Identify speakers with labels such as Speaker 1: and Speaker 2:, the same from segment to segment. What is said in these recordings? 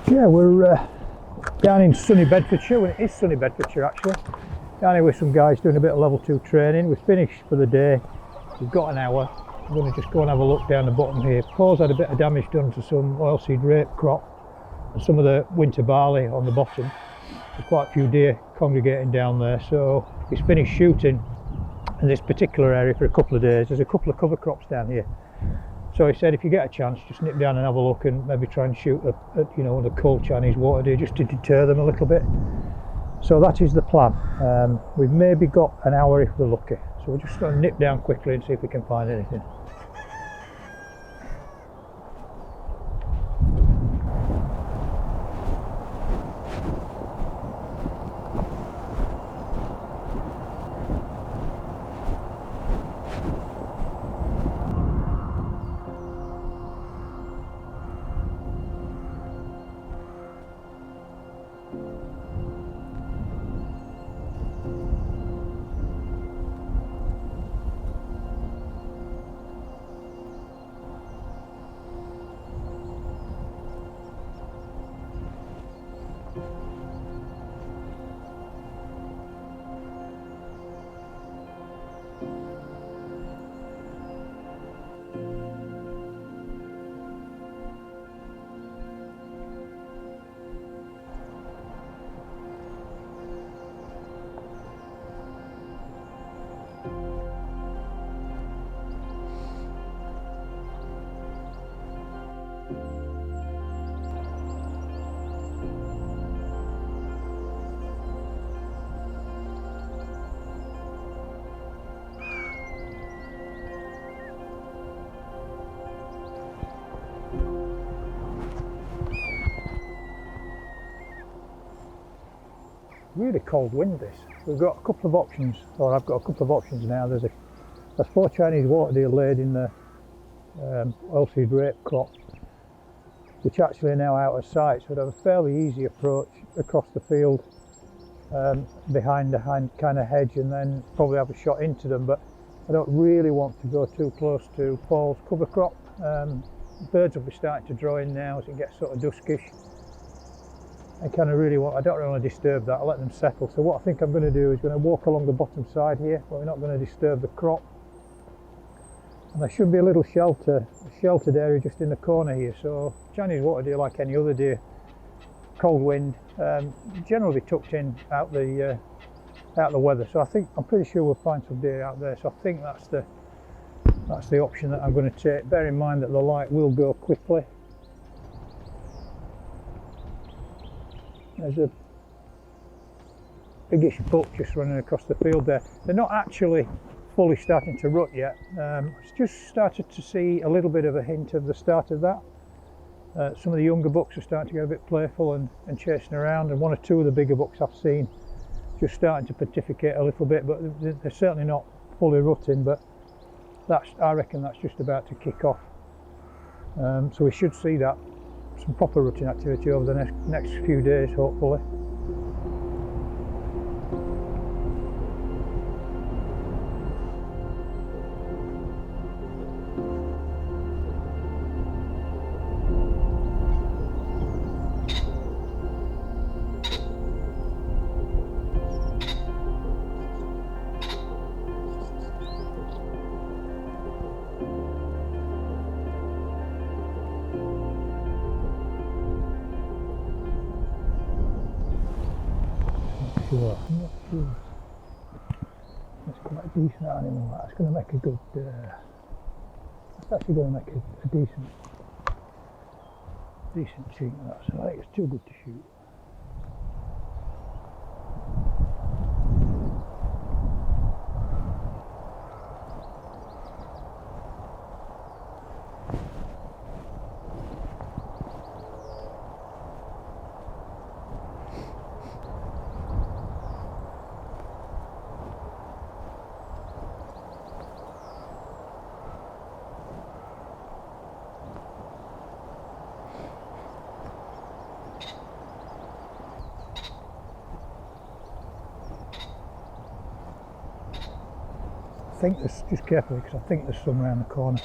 Speaker 1: Yeah, we're down in sunny Bedfordshire. Well, it is sunny Bedfordshire actually. Down here with some guys doing a bit of level 2 training. We've finished for the day. We've got an hour. I'm going to just go and have a look down the bottom here. Paul's had a bit of damage done to some oilseed rape crop and some of the winter barley on the bottom. There's quite a few deer congregating down there, so he's finished shooting in this particular area for a couple of days. There's a couple of cover crops down here. So he said if you get a chance, just nip down and have a look and maybe try and shoot at you know, the cold Chinese water deer just to deter them a little bit. So that is the plan. We've maybe got an hour if we're lucky. So we're just going to nip down quickly and see if we can find anything. Really cold wind this. We've got a couple of options, or I've got a couple of options now. There's 4 Chinese water deer laid in the oilseed rape crop, which actually are now out of sight, so we'd have a fairly easy approach across the field behind the kind of hedge and then probably have a shot into them, but I don't really want to go too close to Paul's cover crop. Birds will be starting to draw in now as it gets sort of duskish. I don't really want to disturb that. I'll let them settle. So what I think I'm going to do is going to walk along the bottom side here, but we're not going to disturb the crop. And there should be a little sheltered area just in the corner here. So Chinese water deer, like any other deer, cold wind, generally tucked in out the weather. So I'm pretty sure we'll find some deer out there. So I think that's the option that I'm going to take. Bear in mind that the light will go quickly. There's a biggish buck just running across the field there. They're not actually fully starting to rut yet. It's just started to see a little bit of a hint of the start of that. Some of the younger bucks are starting to get a bit playful and chasing around, and 1 or 2 of the bigger bucks I've seen just starting to pontificate a little bit, but they're certainly not fully rutting, but I reckon that's just about to kick off. So we should see some proper rutting activity over the next few days, hopefully. I'm not sure. That's quite a decent animal. That's going to make a good. That's actually going to make a decent cheek. So I think it's too good to shoot. I think there's, just carefully, because I think there's some around the corner.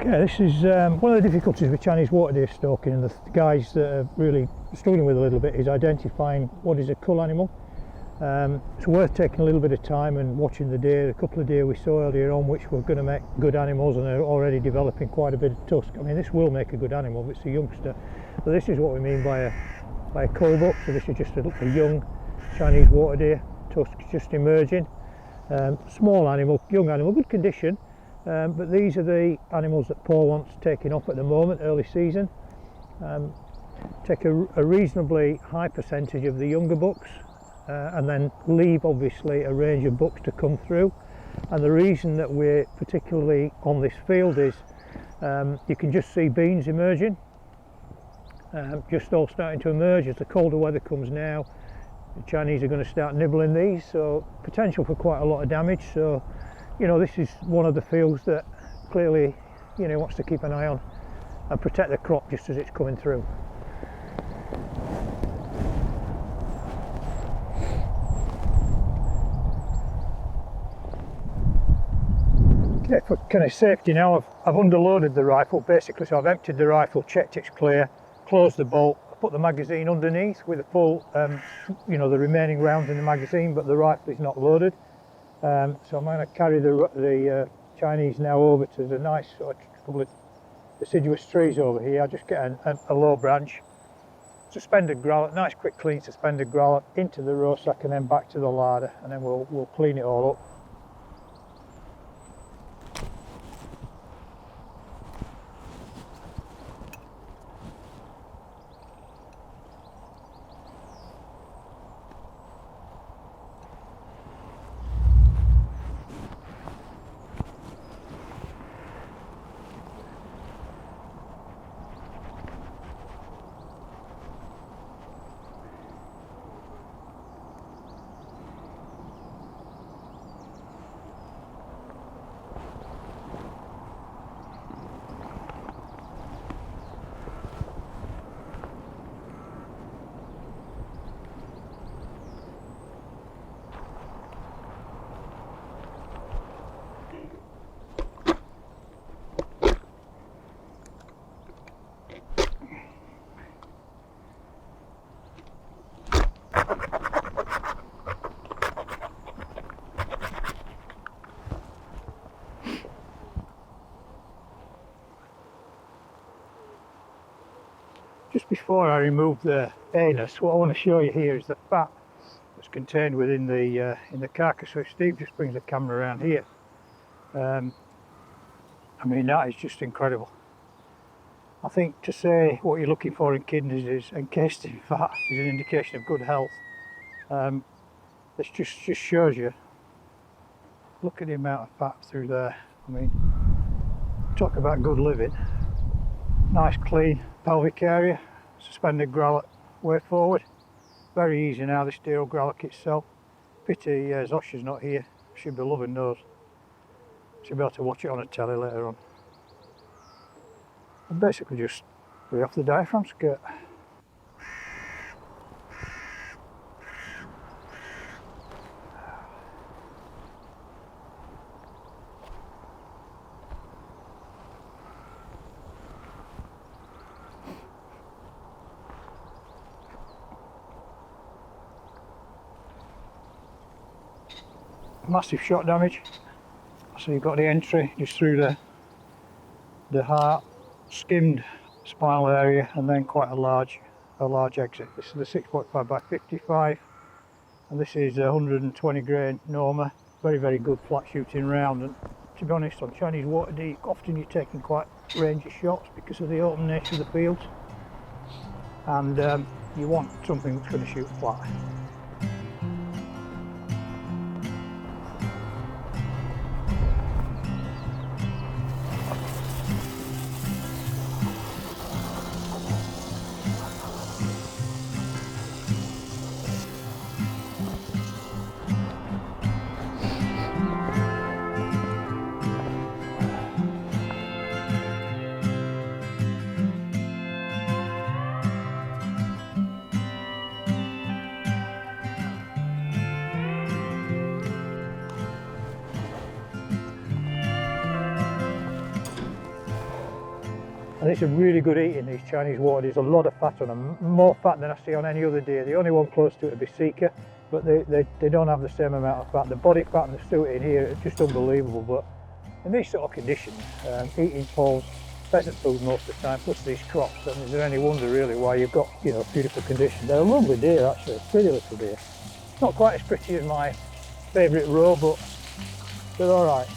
Speaker 1: Okay, this is one of the difficulties with Chinese water deer stalking, and the guys that are really struggling with a little bit, is identifying what is a cull animal. It's worth taking a little bit of time and watching the deer. A couple of deer we saw earlier on which were going to make good animals, and they're already developing quite a bit of tusk. I mean, this will make a good animal if it's a youngster. But this is what we mean by a cull buck. So this is just a young Chinese water deer, tusk just emerging. Small animal, young animal, good condition. But these are the animals that Paul wants taking off at the moment, early season. Take a reasonably high percentage of the younger bucks, and then leave obviously a range of bucks to come through. And the reason that we're particularly on this field is you can just see beans emerging, just all starting to emerge as the colder weather comes now. The Chinese are going to start nibbling these, so potential for quite a lot of damage. So, you know, this is one of the fields that clearly, you know, wants to keep an eye on and protect the crop just as it's coming through. Okay, for kind of safety now, I've underloaded the rifle basically, so I've emptied the rifle, checked it's clear, closed the bolt, put the magazine underneath with a full, you know, the remaining rounds in the magazine, but the rifle is not loaded. So I'm going to carry the Chinese now over to the nice sort of couple of deciduous trees over here. I'll just get a low branch, suspended gralloch, nice quick clean suspended gralloch, into the row sack and then back to the larder, and then we'll clean it all up. Just before I remove the anus, what I want to show you here is the fat that's contained within the carcass. So if Steve just brings the camera around here, I mean, that is just incredible. I think to say what you're looking for in kidneys is encased in fat is an indication of good health. This just shows you. Look at the amount of fat through there. I mean, talk about good living. Nice clean pelvic area, suspended gralloch way forward. Very easy now, this deer will gralloch itself. Pity Zosha's not here, she'd be loving those. She'll be able to watch it on a telly later on. And basically just free off the diaphragm skirt. Massive shot damage. So you've got the entry just through the heart, skimmed spinal area, and then quite a large exit. This is the 6.5 by 55, and this is 120 grain Norma. Very, very good flat shooting round. And to be honest, on Chinese water deer, often you're taking quite range of shots because of the open nature of the fields, and you want something that's going to shoot flat. And it's a really good eating, these Chinese water deer. There's a lot of fat on them, more fat than I see on any other deer. The only one close to it would be Sika, but they don't have the same amount of fat. The body fat and the suet in here is just unbelievable. But in these sort of conditions, eating poles, pheasant food most of the time, plus these crops, and is there any wonder really why you've got, you know, beautiful conditions. They're a lovely deer actually, pretty little deer. Not quite as pretty as my favourite roe, but they're alright.